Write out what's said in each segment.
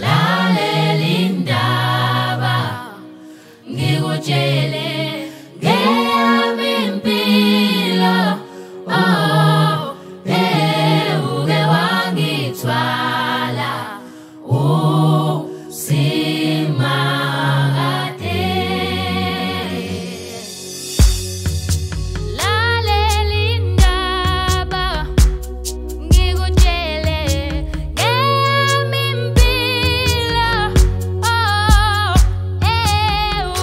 lalela indaba ngikutshele ngeyami impilo uke wangithwala usimangade lalela indaba ngikutshele ngeyami impilo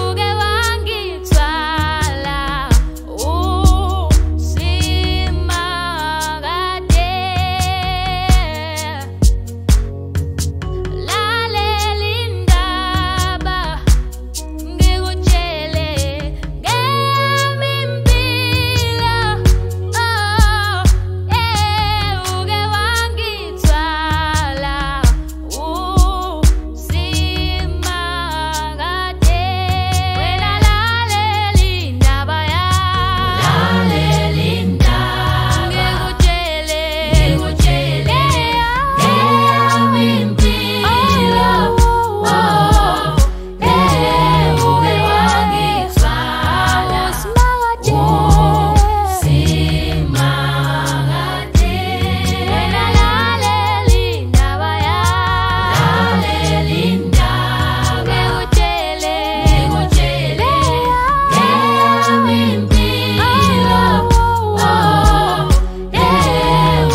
uke wangithwala usimangade lalela indaba ngikutshele ngeyami impilo uke wangithwala usimangade wena lalela indaba lalela indaba ngikutshele ngeyami impilo uke wangithwala usimangade wena lalela indaba lalela indaba ngikutshele ngeyami impilo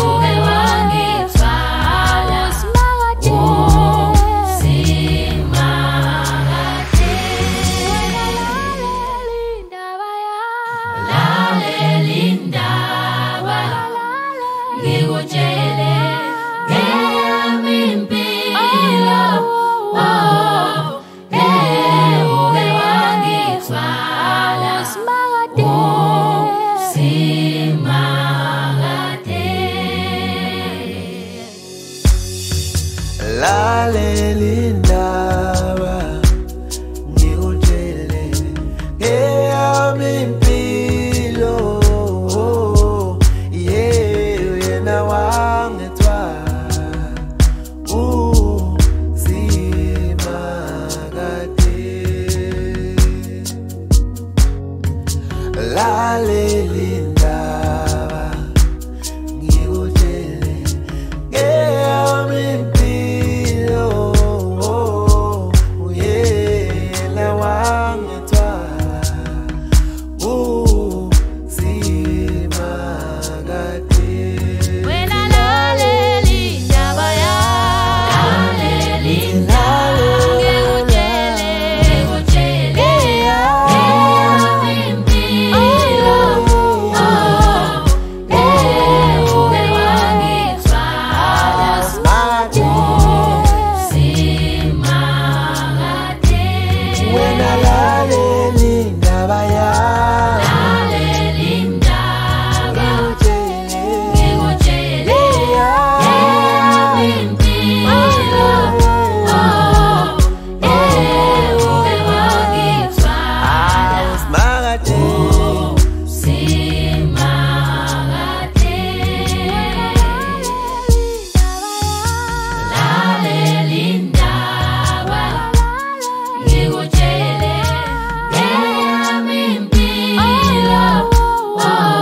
uke wangithwala usimangade lalela indaba ngikutshele ngeyami impilo uke wangithwala usimangade lalela